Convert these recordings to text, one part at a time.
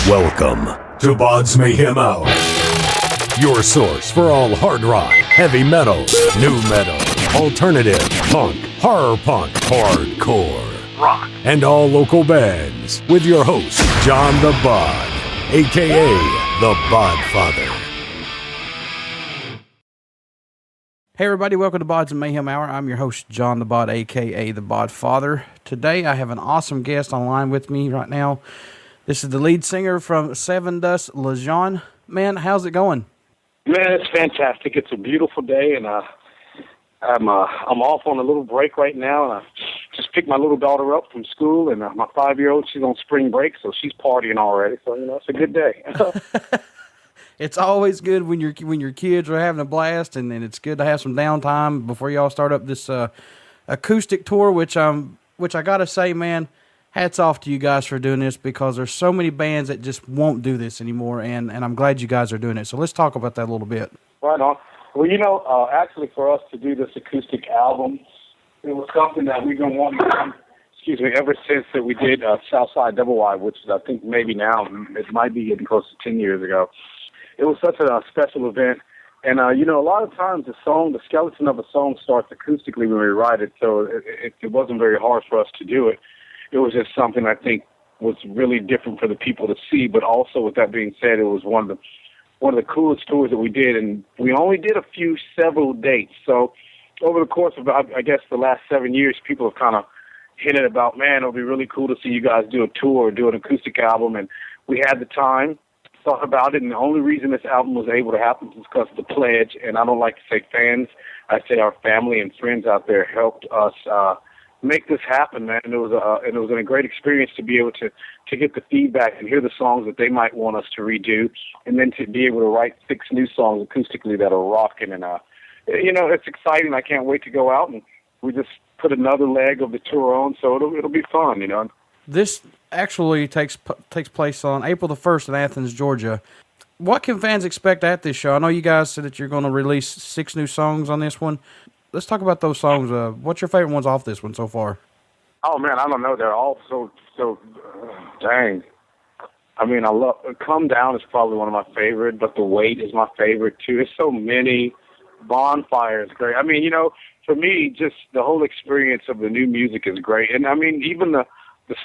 Welcome to BODS Mayhem Hour, your source for all hard rock, heavy metal, new metal, alternative, punk, horror punk, hardcore, rock, and all local bands, with your host, John the Bod, a.k.a. the Bodfather. Hey everybody, welcome to BODS Mayhem Hour. I'm your host, John the Bod, a.k.a. the Bodfather. Today I have an awesome guest online with me right now. This is the lead singer from Sevendust, Lajon. Man, how's it going? Man, it's fantastic. It's a beautiful day, and I'm off on a little break right now, and I just picked my little daughter up from school, and my 5-year-old, she's on spring break, so she's partying already. So, it's a good day. It's always good when your kids are having a blast, and it's good to have some downtime before y'all start up this acoustic tour, which I gotta say, man, hats off to you guys for doing this, because there's so many bands that just won't do this anymore, and I'm glad you guys are doing it. So let's talk about that a little bit. Right on. Well, actually for us to do this acoustic album, it was something that we've been wanting to do, ever since that we did Southside Double Wide, which is, I think maybe now, it might be getting close to 10 years ago. It was such a special event. And, a lot of times the skeleton of a song starts acoustically when we write it, so it wasn't very hard for us to do it. It was just something I think was really different for the people to see. But also, with that being said, it was one of the coolest tours that we did, and we only did several dates. So over the course of, I guess, the last 7 years, people have kind of hinted about, man, it'll be really cool to see you guys do a tour, do an acoustic album, and we had the time, thought about it, and the only reason this album was able to happen is because of the pledge. And I don't like to say fans, I say our family and friends out there helped us make this happen, man. And it was a great experience to be able to get the feedback and hear the songs that they might want us to redo, and then to be able to write 6 new songs acoustically that are rocking. And it's exciting. I can't wait to go out, and we just put another leg of the tour on, so it'll be fun. This actually takes place on April the 1st in Athens, Georgia. What can fans expect at this show? I know you guys said that you're going to release 6 new songs on this one. Let's talk about those songs. What's your favorite ones off this one so far? Oh, man, I don't know. They're all so dang. I mean, I love Come Down is probably one of my favorite, but The Wait is my favorite, too. There's so many. Bonfire is great. I mean, for me, just the whole experience of the new music is great. And, I mean, even the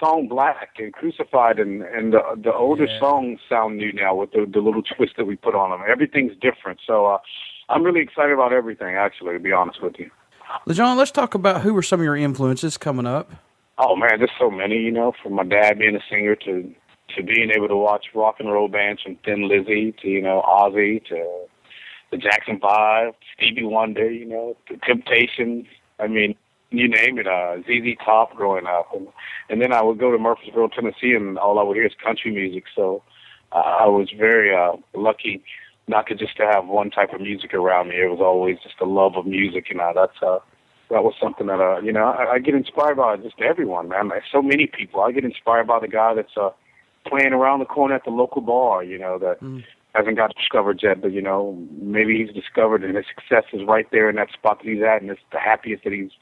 song Black and Crucified and the older songs sound new now with the little twist that we put on them. Everything's different. So, I'm really excited about everything, actually, to be honest with you. Lajon, let's talk about who were some of your influences coming up. Oh, man, there's so many, from my dad being a singer to being able to watch rock and roll bands from Thin Lizzy to, Ozzy to the Jackson 5, Stevie Wonder, the Temptations. I mean, you name it, ZZ Top growing up. And then I would go to Murfreesboro, Tennessee, and all I would hear is country music. So I was very lucky not to just to have one type of music around me. It was always just a love of music, that was something that I get inspired by just everyone, man. Like, so many people. I get inspired by the guy that's playing around the corner at the local bar, that hasn't got discovered yet, but maybe he's discovered, and his success is right there in that spot that he's at, and it's the happiest that he's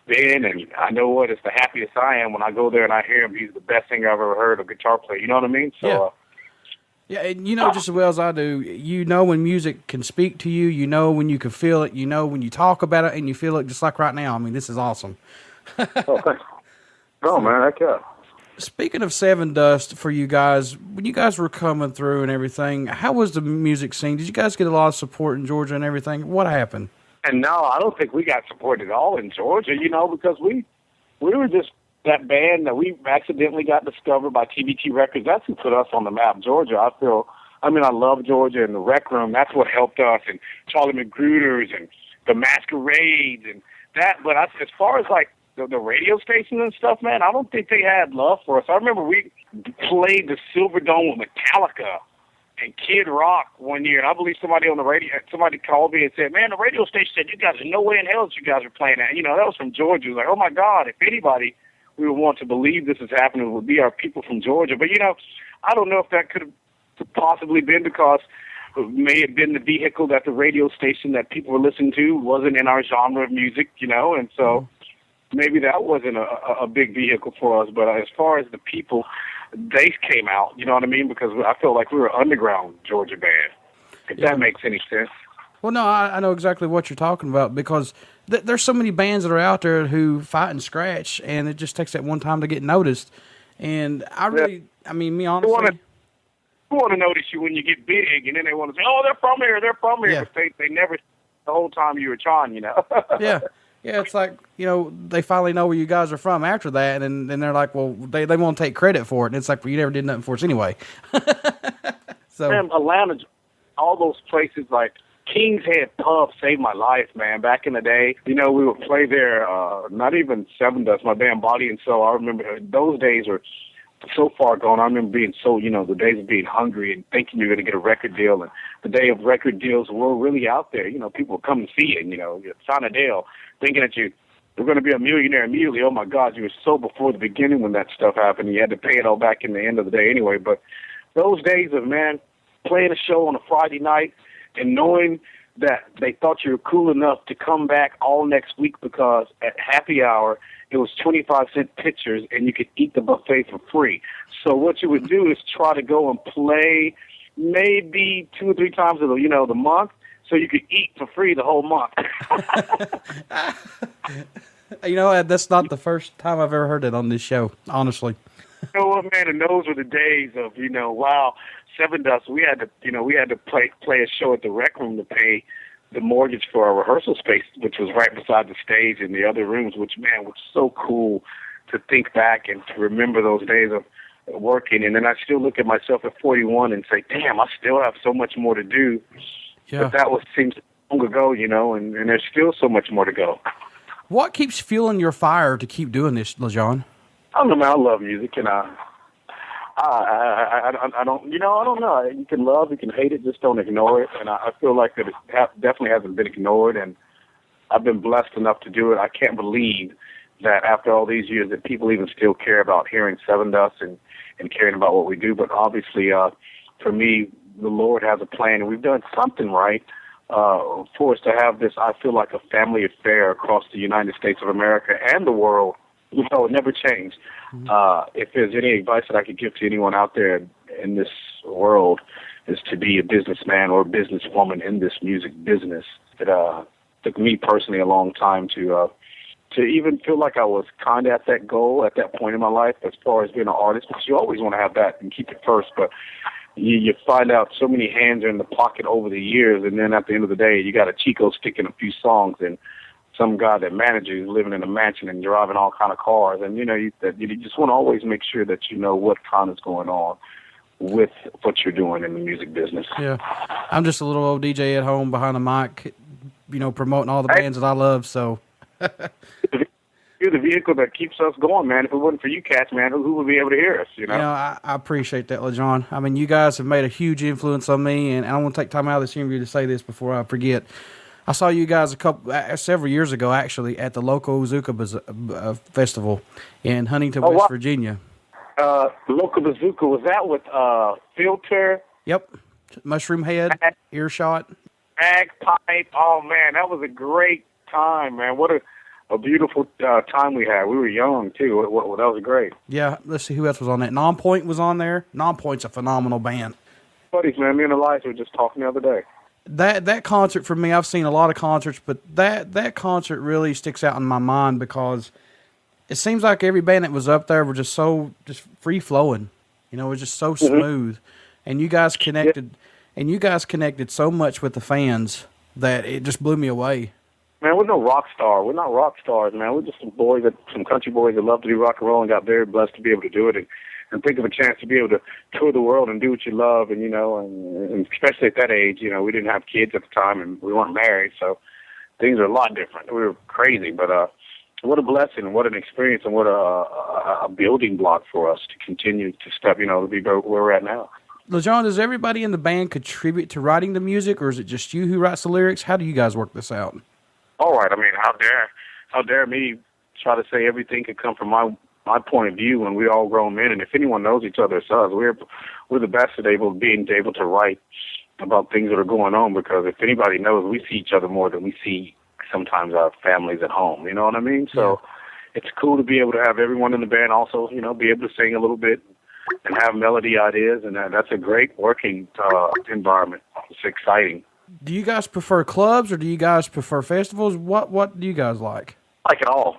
been. And I know what, it's the happiest I am when I go there and I hear him. He's the best singer I've ever heard, a guitar player. You know what I mean? So. Yeah, and just as well as I do, when music can speak to you, when you can feel it, when you talk about it and you feel it, just like right now. I mean, this is awesome. Oh, thanks. Oh, man, heck yeah. Speaking of Sevendust, for you guys, when you guys were coming through and everything, how was the music scene? Did you guys get a lot of support in Georgia and everything? What happened? And no, I don't think we got support at all in Georgia, because we were just that band that we accidentally got discovered by TBT Records. That's who put us on the map, Georgia. I love Georgia and the Rec Room. That's what helped us, and Charlie McGruder's and the Masquerades and that. But as far as like the radio stations and stuff, man, I don't think they had love for us. I remember we played the Silverdome with Metallica and Kid Rock one year, and I believe somebody on the radio, somebody called me and said, man, the radio station said, you guys, there's no way in hell that you guys are playing that. That was from Georgia. It was like, oh my God, if anybody we would want to believe this is happening would be our people from Georgia. But, I don't know if that could have possibly been because it may have been the vehicle that the radio station that people were listening to wasn't in our genre of music, and so maybe that wasn't a big vehicle for us. But as far as the people, they came out, you know what I mean? Because I feel like we were an underground Georgia band, if that makes any sense. Well, no, I know exactly what you're talking about, because there's so many bands that are out there who fight and scratch, and it just takes that one time to get noticed. And I really, I mean, me honestly, who want to notice you when you get big, and then they want to say, "Oh, they're from here," but they never the whole time you were trying, you know. Yeah, it's like, you know, they finally know where you guys are from after that, and then they're like, well, they won't take credit for it, and it's like, well, you never did nothing for us anyway. So, man, Atlanta, all those places like King's Head Pub saved my life, man. Back in the day, you know, we would play there. Not even Sevendust, my band Body and Soul. I remember those days are so far gone. I remember being so, you know, the days of being hungry and thinking you're going to get a record deal, and the day of record deals were really out there. You know, people would come and see you, you know, sign a deal, thinking that you were going to be a millionaire immediately. Oh, my God, you were so before the beginning when that stuff happened. You had to pay it all back in the end of the day anyway. But those days of, man, playing a show on a Friday night and knowing that they thought you were cool enough to come back all next week because at happy hour it was 25-cent pitchers and you could eat the buffet for free. So what you would do is try to go and play maybe 2 or 3 times of the month, so you could eat for free the whole month. You know, that's not the first time I've ever heard it on this show, honestly. You know what, man? And those were the days of, you know, wow, Sevendust. We had to play a show at the Rec Room to pay the mortgage for our rehearsal space, which was right beside the stage in the other rooms, which, man, was so cool to think back and to remember those days of working. And then I still look at myself at 41 and say, damn, I still have so much more to do. Yeah. But that seems long ago, you know, and there's still so much more to go. What keeps fueling your fire to keep doing this, Lajon? I don't know, man. I love music, and I don't, you know, I don't know. You can love, you can hate it, just don't ignore it. And I feel like that it definitely hasn't been ignored, and I've been blessed enough to do it. I can't believe that after all these years that people even still care about hearing Sevendust and caring about what we do. But obviously, for me, the Lord has a plan, and we've done something right for us to have this, I feel like, a family affair across the United States of America and the world. You know, it never changed. If there's any advice that I could give to anyone out there in this world, is to be a businessman or a businesswoman in this music business. It took me personally a long time to even feel like I was kind of at that goal at that point in my life as far as being an artist, because you always want to have that and keep it first. But you find out so many hands are in the pocket over the years, and then at the end of the day, you got a Chico stick in a few songs and some guy that manages you living in a mansion and driving all kind of cars. And, you know, you just want to always make sure that you know what kind is going on with what you're doing in the music business. Yeah. I'm just a little old DJ at home behind the mic, you know, promoting all the bands that I love, so. You're the vehicle that keeps us going, man. If it wasn't for you cats, man, who would be able to hear us, you know? You know, I appreciate that, Lajon. I mean, you guys have made a huge influence on me, and I want to take time out of this interview to say this before I forget. I saw you guys several years ago, actually, at the local Bazooka Festival in Huntington, West Virginia. The local Bazooka, was that with Filter? Yep. Mushroom Head, Earshot. Bagpipe. Oh, man, that was a great time, man. What a beautiful time we had. We were young, too. That was great. Yeah, let's see who else was on that. Nonpoint was on there. Nonpoint's a phenomenal band. Buddies, man, me and Eliza were just talking the other day. That concert for me, I've seen a lot of concerts, but that concert really sticks out in my mind because it seems like every band that was up there were just free flowing. You know, it was just so smooth. And you guys connected so much with the fans that it just blew me away. Man, we're no rock star. We're not rock stars, man. We're just some country boys that love to do rock and roll and got very blessed to be able to do it and think of a chance to be able to tour the world and do what you love. And, you know, and especially at that age, you know, we didn't have kids at the time and we weren't married, so things are a lot different. We were crazy, but what a blessing, what an experience, and what a building block for us to continue to step, you know, to be where we're at now. Lajon, does everybody in the band contribute to writing the music, or is it just you who writes the lyrics? How do you guys work this out? All right. I mean, how dare me try to say everything could come from my point of view when we're all grown men, and if anyone knows each other, it's us. We're the best at being able to write about things that are going on, because if anybody knows, we see each other more than we see sometimes our families at home. You know what I mean? So it's cool to be able to have everyone in the band also, you know, be able to sing a little bit, have melody ideas, and that's a great working environment. It's exciting. Do you guys prefer clubs or do you guys prefer festivals? What do you guys like? I like it all.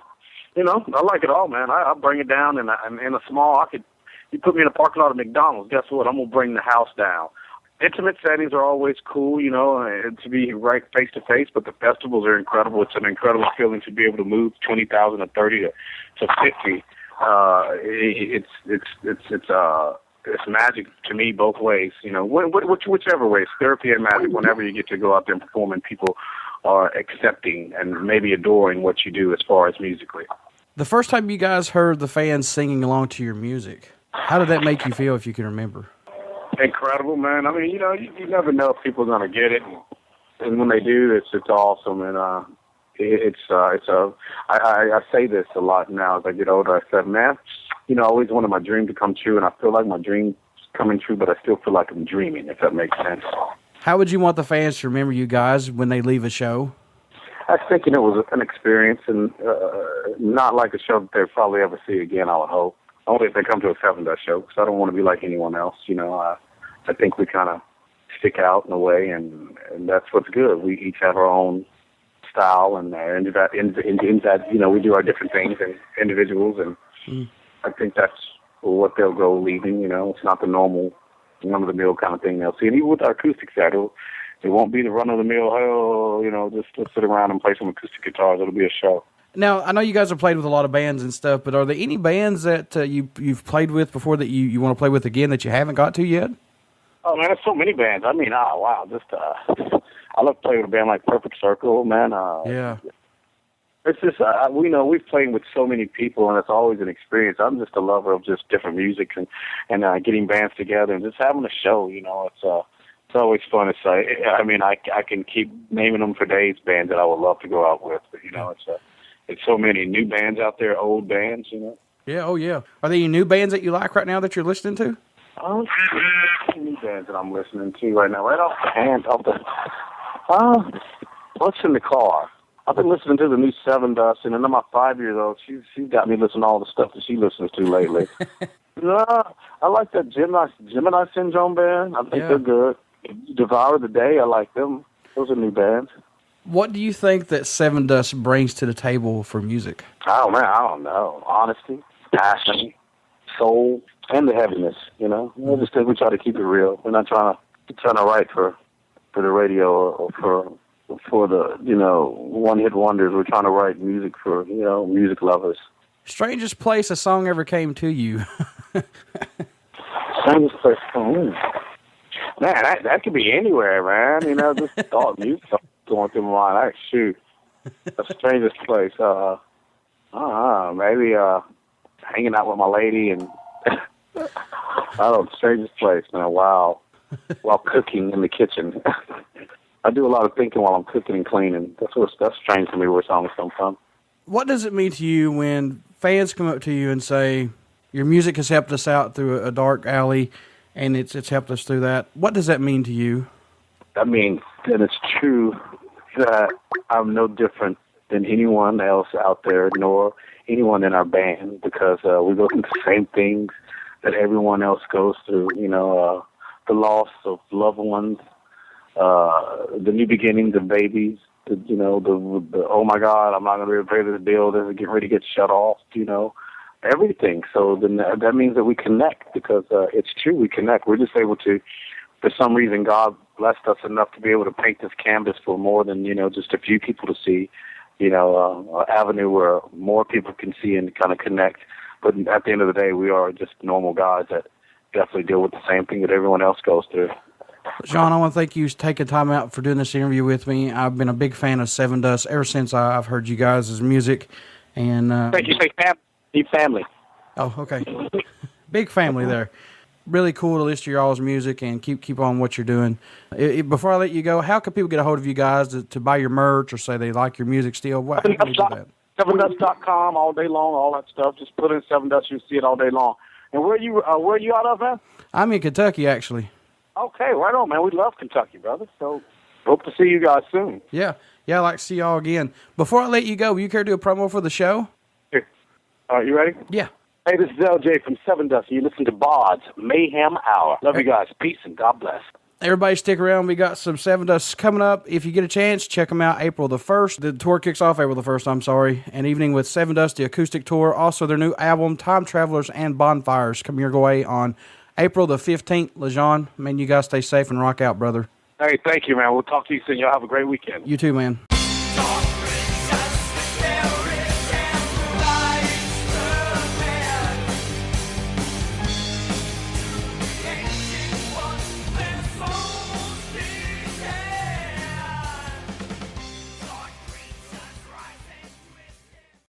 You know, I like it all, man. I bring it down, and in a small, you put me in a parking lot of McDonald's, guess what? I'm going to bring the house down. Intimate settings are always cool, you know, to be right face to face, but the festivals are incredible. It's an incredible feeling to be able to move 20,000 or 30 to 50. It's magic to me both ways, you know, whichever way. It's therapy and magic whenever you get to go out there and perform and people are accepting and maybe adoring what you do as far as musically. The first time you guys heard the fans singing along to your music, how did that make you feel, if you can remember? Incredible, man. I mean, you know, you never know if people are going to get it. And when they do, it's awesome. And I say this a lot now as I get older. I said, man, you know, I always wanted my dream to come true, and I feel like my dream's coming true, but I still feel like I'm dreaming, if that makes sense. How would you want the fans to remember you guys when they leave a show? I was thinking it was an experience, and not like a show that they'll probably ever see again, I would hope. Only if they come to a Sevendust show, because I don't want to be like anyone else. You know, I think we kind of stick out in a way, and that's what's good. We each have our own style, and inside, you know, we do our different things and individuals, and I think that's what they'll go leaving. You know, it's not the normal, run-of-the-mill kind of thing they'll see. And even with our acoustic set, it won't be the run-of-the-mill, oh, you know, just let's sit around and play some acoustic guitars. It'll be a show. Now, I know you guys have played with a lot of bands and stuff, but are there any bands that you've played with before that you want to play with again that you haven't got to yet? Oh, man, there's so many bands. I mean, wow, I love playing with a band like Perfect Circle, man. Yeah. It's just, we know we've played with so many people, and it's always an experience. I'm just a lover of just different music and getting bands together and just having a show, you know. It's always fun to say. I mean, I can keep naming them for days, bands that I would love to go out with, but, you know, it's so many new bands out there, old bands, you know. Yeah, oh yeah. Are there any new bands that you like right now that you're listening to? New bands that I'm listening to right now, right off the hand, what's in the car? I've been listening to the new Sevendust, and then my 5-year-old, she's got me listening to all the stuff that she listens to lately. I like that Gemini Syndrome band. I think they're good. Devour the Day, I like them. Those are new bands. What do you think that Sevendust brings to the table for music? Oh, man, I don't know. Honesty, passion, soul, and the heaviness, you know. I just think we try to keep it real. We're not trying to write for the radio or for the, you know, one-hit wonders. We're trying to write music for, you know, music lovers. Strangest place a song ever came to you? Strangest place, man, that could be anywhere, man. You know, just thought music going through my mind. Shoot, the strangest place. Maybe hanging out with my lady and I don't know, strangest place, man. Wow, while cooking in the kitchen. I do a lot of thinking while I'm cooking and cleaning. That's strange to me where songs come from. What does it mean to you when fans come up to you and say, your music has helped us out through a dark alley and it's helped us through that? What does that mean to you? That means that it's true that I'm no different than anyone else out there, nor anyone in our band, because we go through the same things that everyone else goes through, you know, the loss of loved ones, the new beginnings of babies, you know, the oh my God, I'm not going to be able to pay this bill, this is getting ready to get shut off, you know, everything. So then that means that we connect, because it's true, we connect. We're just able to, for some reason, God blessed us enough to be able to paint this canvas for more than, you know, just a few people to see, you know, an avenue where more people can see and kind of connect. But at the end of the day, we are just normal guys that definitely deal with the same thing that everyone else goes through. John, I want to thank you for taking time out for doing this interview with me. I've been a big fan of Sevendust ever since I've heard you guys' music. And thank you. Say family. Oh, okay. Big family there. Really cool to listen to your all's music and keep on what you're doing. Before I let you go, how can people get a hold of you guys to buy your merch or say they like your music still? How can they do that? Sevendust.com all day long, all that stuff. Just put in Sevendust, you'll see it all day long. And where are you out of, man? I'm in Kentucky, actually. Okay, right on, man. We love Kentucky, brother. So hope to see you guys soon. Yeah, I'd like to see y'all again. Before I let you go, will you care to do a promo for the show? Here. All right, you ready? Yeah. Hey, this is LJ from Sevendust. You listen to BODS Mayhem Hour. Love you guys. Peace and God bless. Everybody stick around. We got some Sevendust coming up. If you get a chance, check them out April the 1st. The tour kicks off April the 1st, I'm sorry. An evening with Sevendust, the acoustic tour. Also, their new album, Time Travelers and Bonfires, coming your way on April the 15th. Lajon, man, you guys stay safe and rock out, brother. Hey, thank you, man. We'll talk to you soon. Y'all have a great weekend. You too, man.